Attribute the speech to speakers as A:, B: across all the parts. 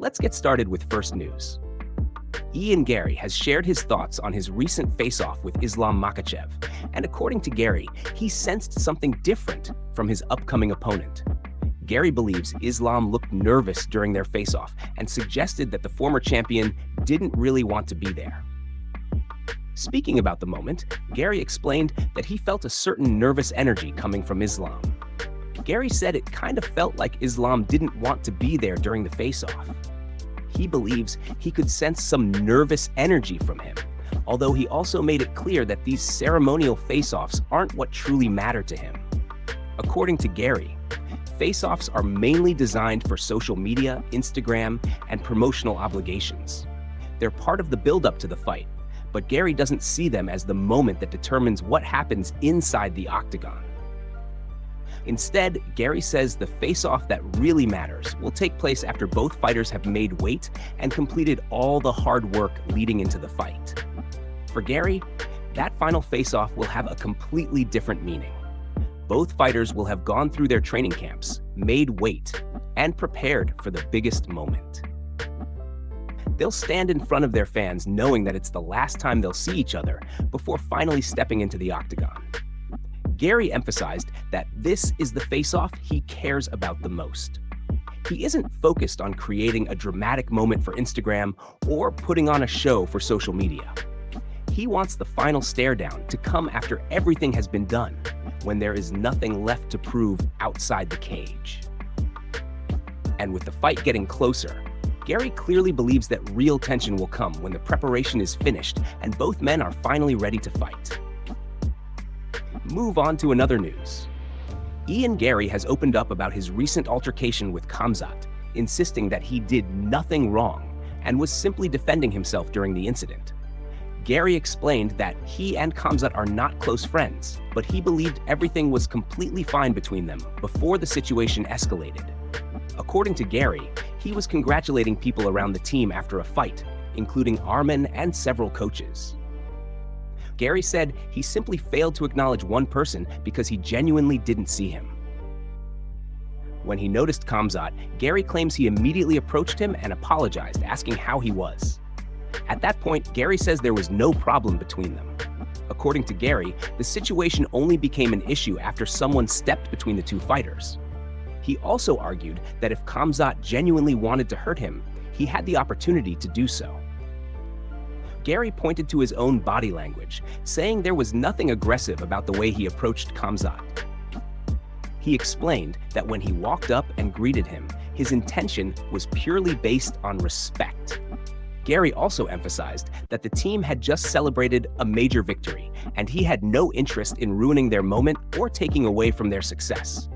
A: Let's get started with first news. Garry has shared his thoughts on his recent face-off with Islam Makhachev, and according to Garry, he sensed something different from his upcoming opponent. Garry believes Islam looked nervous during their face-off and suggested that the former champion didn't really want to be there. Speaking about the moment, Garry explained that he felt a certain nervous energy coming from Islam. Garry said it kind of felt like Islam didn't want to be there during the face-off. He believes he could sense some nervous energy from him, although he also made it clear that these ceremonial face-offs aren't what truly matter to him. According to Garry, face-offs are mainly designed for social media, Instagram, and promotional obligations. They're part of the build-up to the fight, but Garry doesn't see them as the moment that determines what happens inside the octagon. Instead, Garry says the face-off that really matters will take place after both fighters have made weight and completed all the hard work leading into the fight. For Garry, that final face-off will have a completely different meaning. Both fighters will have gone through their training camps, made weight, and prepared for the biggest moment. They'll stand in front of their fans knowing that it's the last time they'll see each other before finally stepping into the octagon. Garry emphasized that this is the face-off he cares about the most. He isn't focused on creating a dramatic moment for Instagram or putting on a show for social media. He wants the final stare-down to come after everything has been done, when there is nothing left to prove outside the cage. And with the fight getting closer, Garry clearly believes that real tension will come when the preparation is finished and both men are finally ready to fight. Move on to another news. Garry has opened up about his recent altercation with Khamzat, insisting that he did nothing wrong and was simply defending himself during the incident. Garry explained that he and Khamzat are not close friends, but he believed everything was completely fine between them before the situation escalated. According to Garry, he was congratulating people around the team after a fight, including Arman and several coaches. Garry said he simply failed to acknowledge one person because he genuinely didn't see him. When he noticed Khamzat, Garry claims he immediately approached him and apologized, asking how he was. At that point, Garry says there was no problem between them. According to Garry, the situation only became an issue after someone stepped between the two fighters. He also argued that if Khamzat genuinely wanted to hurt him, he had the opportunity to do so. Garry pointed to his own body language, saying there was nothing aggressive about the way he approached Khamzat. He explained that when he walked up and greeted him, his intention was purely based on respect. Garry also emphasized that the team had just celebrated a major victory, and he had no interest in ruining their moment or taking away from their success.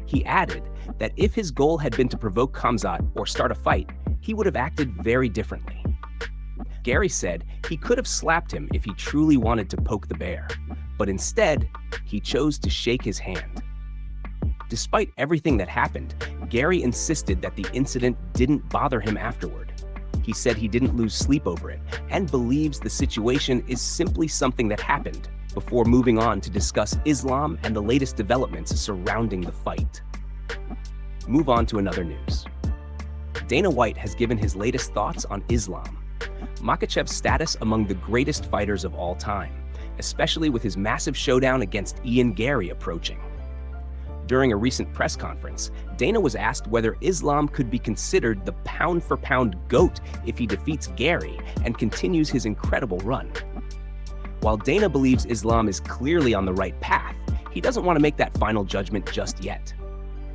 A: He added that if his goal had been to provoke Khamzat or start a fight, he would have acted very differently. Garry said he could have slapped him if he truly wanted to poke the bear, but instead, he chose to shake his hand. Despite everything that happened, Garry insisted that the incident didn't bother him afterward. He said he didn't lose sleep over it and believes the situation is simply something that happened, before moving on to discuss Islam and the latest developments surrounding the fight. Move on to another news. Dana White has given his latest thoughts on Islam, Makhachev's status among the greatest fighters of all time, especially with his massive showdown against Garry approaching. During a recent press conference, Dana was asked whether Islam could be considered the pound-for-pound GOAT if he defeats Garry and continues his incredible run. While Dana believes Islam is clearly on the right path, he doesn't want to make that final judgment just yet.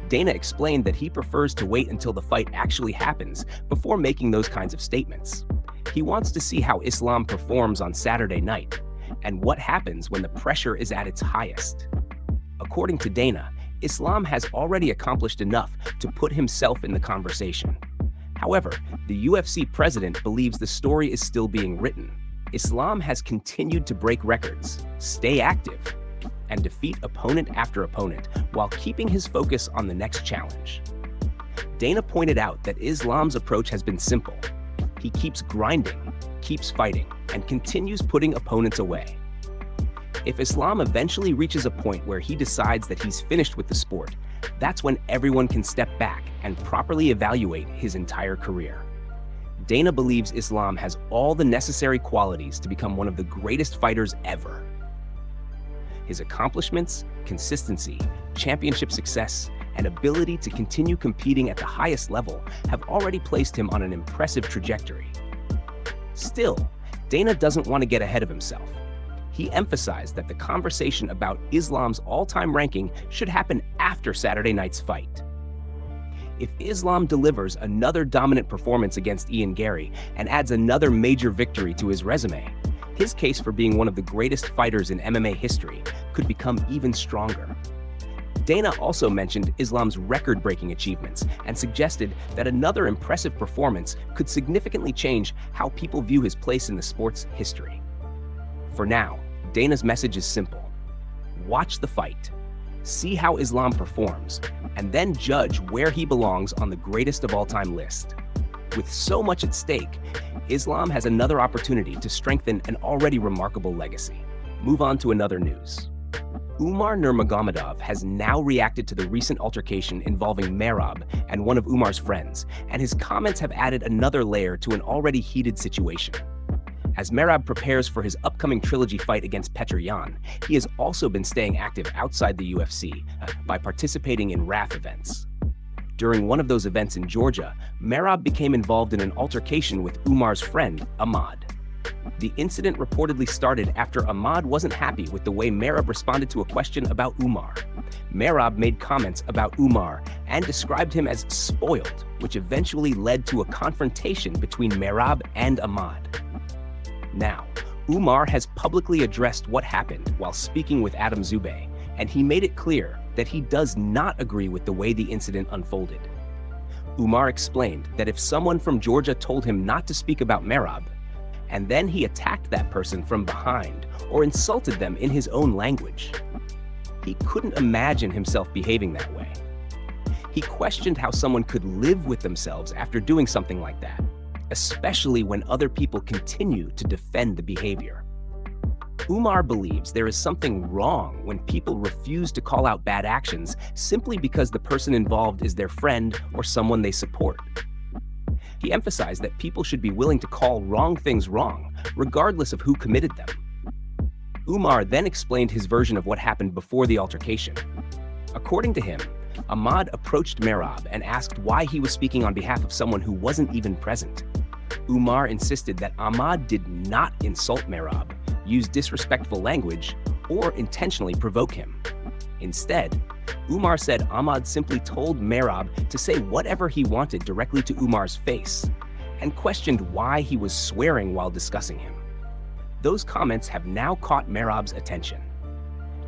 A: Dana explained that he prefers to wait until the fight actually happens before making those kinds of statements. He wants to see how Islam performs on Saturday night and what happens when the pressure is at its highest. According to Dana, Islam has already accomplished enough to put himself in the conversation. However, the UFC president believes the story is still being written. Islam has continued to break records, stay active, and defeat opponent after opponent while keeping his focus on the next challenge. Dana pointed out that Islam's approach has been simple. He keeps grinding, keeps fighting, and continues putting opponents away. If Islam eventually reaches a point where he decides that he's finished with the sport, That's when everyone can step back and properly evaluate his entire career. Dana believes Islam has all the necessary qualities to become one of the greatest fighters ever. His accomplishments, consistency, championship success, and ability to continue competing at the highest level have already placed him on an impressive trajectory. Still, Dana doesn't want to get ahead of himself. He emphasized that the conversation about Islam's all-time ranking should happen after Saturday night's fight. If Islam delivers another dominant performance against Ian Garry and adds another major victory to his resume, his case for being one of the greatest fighters in MMA history could become even stronger. Dana also mentioned Islam's record-breaking achievements and suggested that another impressive performance could significantly change how people view his place in the sport's history. For now, Dana's message is simple. Watch the fight, see how Islam performs, and then judge where he belongs on the greatest of all-time list. With so much at stake, Islam has another opportunity to strengthen an already remarkable legacy. Move on to another news. Umar Nurmagomedov has now reacted to the recent altercation involving Merab and one of Umar's friends, and his comments have added another layer to an already heated situation. As Merab prepares for his upcoming trilogy fight against Petr Yan, he has also been staying active outside the UFC by participating in RAF events. During one of those events in Georgia, Merab became involved in an altercation with Umar's friend, Ahmad. The incident reportedly started after Ahmad wasn't happy with the way Merab responded to a question about Umar. Merab made comments about Umar and described him as spoiled, which eventually led to a confrontation between Merab and Ahmad. Now, Umar has publicly addressed what happened while speaking with Adam Zubay, and he made it clear that he does not agree with the way the incident unfolded. Umar explained that if someone from Georgia told him not to speak about Merab, and then he attacked that person from behind or insulted them in his own language, he couldn't imagine himself behaving that way. He questioned how someone could live with themselves after doing something like that, especially when other people continue to defend the behavior. Umar believes there is something wrong when people refuse to call out bad actions simply because the person involved is their friend or someone they support. He emphasized that people should be willing to call wrong things wrong, regardless of who committed them. Umar then explained his version of what happened before the altercation. According to him, Ahmad approached Merab and asked why he was speaking on behalf of someone who wasn't even present. Umar insisted that Ahmad did not insult Merab, use disrespectful language, or intentionally provoke him. Instead, Umar said Ahmad simply told Merab to say whatever he wanted directly to Umar's face, and questioned why he was swearing while discussing him. Those comments have now caught Merab's attention.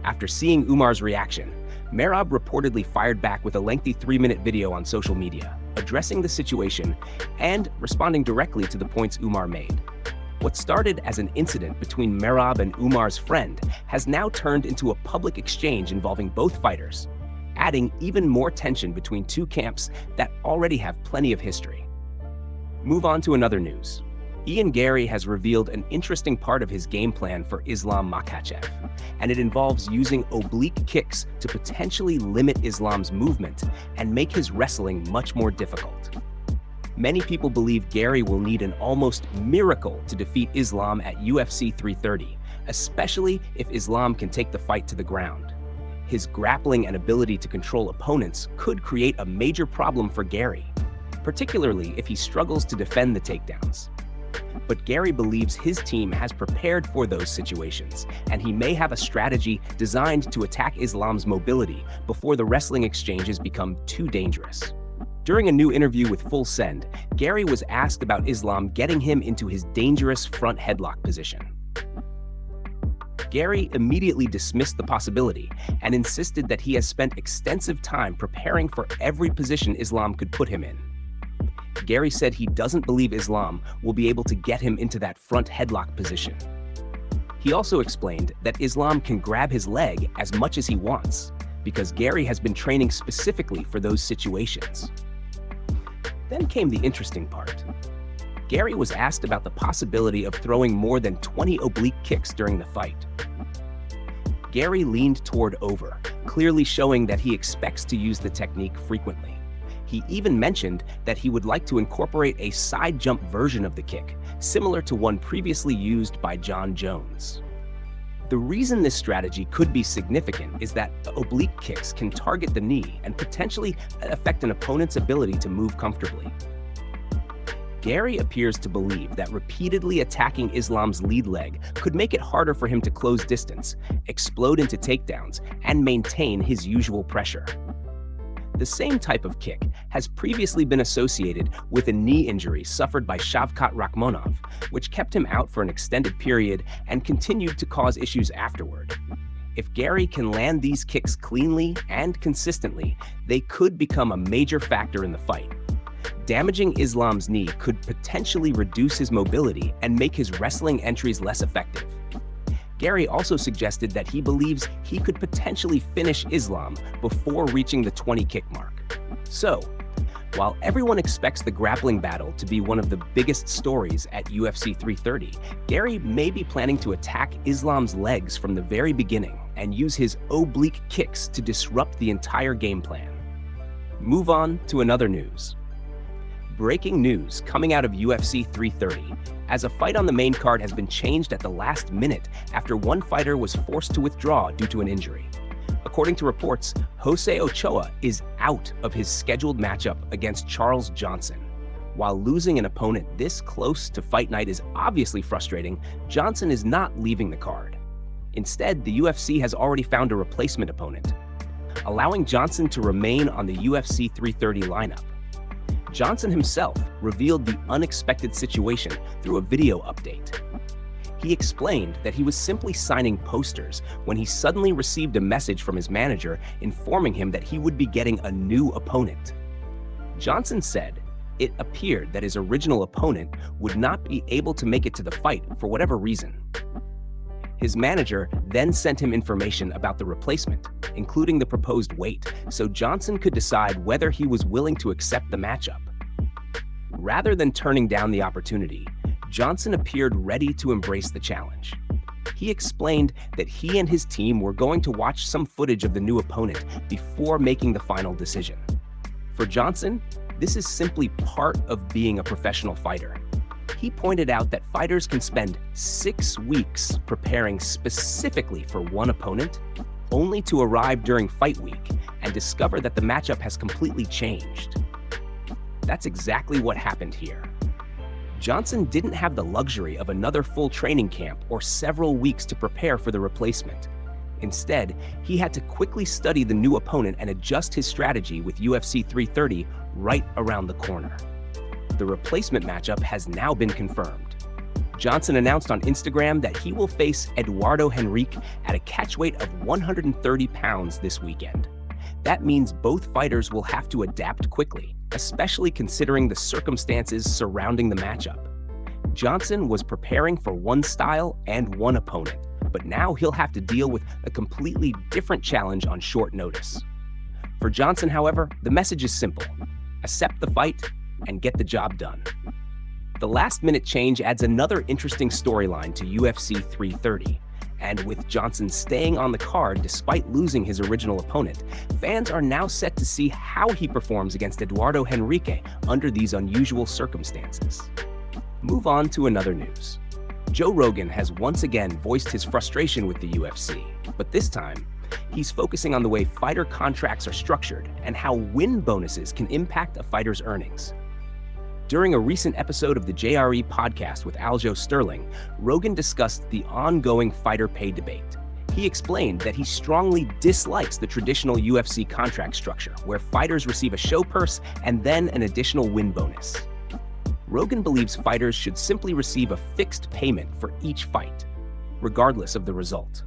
A: After seeing Umar's reaction, Merab reportedly fired back with a lengthy 3-minute video on social media, addressing the situation and responding directly to the points Umar made. What started as an incident between Merab and Umar's friend has now turned into a public exchange involving both fighters, adding even more tension between two camps that already have plenty of history. Move on to another news. Ian Garry has revealed an interesting part of his game plan for Islam Makhachev, and it involves using oblique kicks to potentially limit Islam's movement and make his wrestling much more difficult. Many people believe Garry will need an almost miracle to defeat Islam at UFC 330, especially if Islam can take the fight to the ground. His grappling and ability to control opponents could create a major problem for Garry, particularly if he struggles to defend the takedowns. But Garry believes his team has prepared for those situations, and he may have a strategy designed to attack Islam's mobility before the wrestling exchanges become too dangerous. During a new interview with Full Send, Garry was asked about Islam getting him into his dangerous front headlock position. Garry immediately dismissed the possibility and insisted that he has spent extensive time preparing for every position Islam could put him in. Garry said he doesn't believe Islam will be able to get him into that front headlock position. He also explained that Islam can grab his leg as much as he wants, because Garry has been training specifically for those situations. Then came the interesting part. Garry was asked about the possibility of throwing more than 20 oblique kicks during the fight. Garry leaned toward over, clearly showing that he expects to use the technique frequently. He even mentioned that he would like to incorporate a side jump version of the kick, similar to one previously used by John Jones. The reason this strategy could be significant is that oblique kicks can target the knee and potentially affect an opponent's ability to move comfortably. Garry appears to believe that repeatedly attacking Islam's lead leg could make it harder for him to close distance, explode into takedowns, and maintain his usual pressure. The same type of kick has previously been associated with a knee injury suffered by Shavkat Rakhmonov, which kept him out for an extended period and continued to cause issues afterward. If Garry can land these kicks cleanly and consistently, they could become a major factor in the fight. Damaging Islam's knee could potentially reduce his mobility and make his wrestling entries less effective. Garry also suggested that he believes he could potentially finish Islam before reaching the 20 kick mark. So, while everyone expects the grappling battle to be one of the biggest stories at UFC 330, Garry may be planning to attack Islam's legs from the very beginning and use his oblique kicks to disrupt the entire game plan. Move on to another news. Breaking news coming out of UFC 330, as a fight on the main card has been changed at the last minute after one fighter was forced to withdraw due to an injury. According to reports, Jose Ochoa is out of his scheduled matchup against Charles Johnson. While losing an opponent this close to fight night is obviously frustrating, Johnson is not leaving the card. Instead, the UFC has already found a replacement opponent, allowing Johnson to remain on the UFC 330 lineup. Johnson himself revealed the unexpected situation through a video update. He explained that he was simply signing posters when he suddenly received a message from his manager informing him that he would be getting a new opponent. Johnson said it appeared that his original opponent would not be able to make it to the fight for whatever reason. His manager then sent him information about the replacement, including the proposed weight, so Johnson could decide whether he was willing to accept the matchup. Rather than turning down the opportunity, Johnson appeared ready to embrace the challenge. He explained that he and his team were going to watch some footage of the new opponent before making the final decision. For Johnson, this is simply part of being a professional fighter. He pointed out that fighters can spend 6 weeks preparing specifically for one opponent, only to arrive during fight week and discover that the matchup has completely changed. That's exactly what happened here. Johnson didn't have the luxury of another full training camp or several weeks to prepare for the replacement. Instead, he had to quickly study the new opponent and adjust his strategy with UFC 330 right around the corner. The replacement matchup has now been confirmed. Johnson announced on Instagram that he will face Eduardo Henrique at a catchweight of 130 pounds this weekend. That means both fighters will have to adapt quickly, especially considering the circumstances surrounding the matchup. Johnson was preparing for one style and one opponent, but now he'll have to deal with a completely different challenge on short notice. For Johnson, however, the message is simple: accept the fight and get the job done. The last-minute change adds another interesting storyline to UFC 330, and with Johnson staying on the card despite losing his original opponent, fans are now set to see how he performs against Eduardo Henrique under these unusual circumstances. Move on to another news. Joe Rogan has once again voiced his frustration with the UFC, but this time, he's focusing on the way fighter contracts are structured and how win bonuses can impact a fighter's earnings. During a recent episode of the JRE podcast with Aljo Sterling, Rogan discussed the ongoing fighter pay debate. He explained that he strongly dislikes the traditional UFC contract structure, where fighters receive a show purse and then an additional win bonus. Rogan believes fighters should simply receive a fixed payment for each fight, regardless of the result.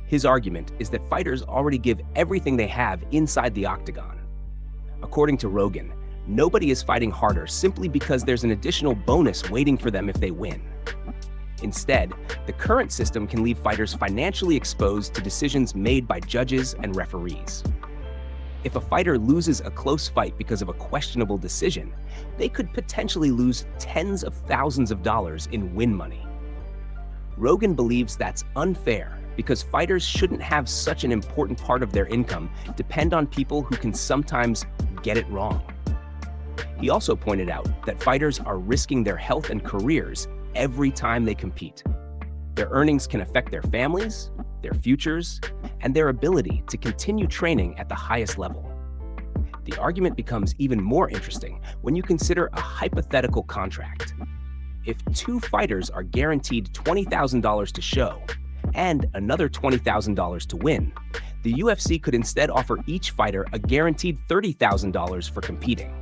A: His argument is that fighters already give everything they have inside the octagon. According to Rogan, nobody is fighting harder simply because there's an additional bonus waiting for them if they win. Instead, the current system can leave fighters financially exposed to decisions made by judges and referees. If a fighter loses a close fight because of a questionable decision, they could potentially lose tens of thousands of dollars in win money. Rogan believes that's unfair because fighters shouldn't have such an important part of their income depend on people who can sometimes get it wrong. He also pointed out that fighters are risking their health and careers every time they compete. Their earnings can affect their families, their futures, and their ability to continue training at the highest level. The argument becomes even more interesting when you consider a hypothetical contract. If two fighters are guaranteed $20,000 to show and another $20,000 to win, the UFC could instead offer each fighter a guaranteed $30,000 for competing.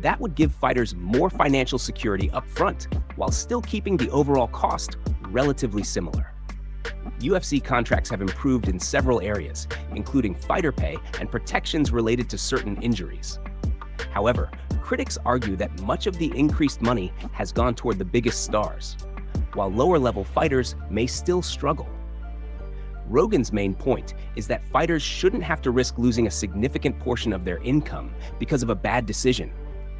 A: That would give fighters more financial security up front while still keeping the overall cost relatively similar. UFC contracts have improved in several areas, including fighter pay and protections related to certain injuries. However, critics argue that much of the increased money has gone toward the biggest stars, while lower-level fighters may still struggle. Rogan's main point is that fighters shouldn't have to risk losing a significant portion of their income because of a bad decision,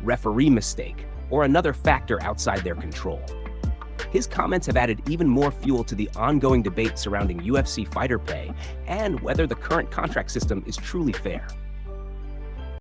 A: referee mistake, or another factor outside their control. His comments have added even more fuel to the ongoing debate surrounding UFC fighter pay and whether the current contract system is truly fair.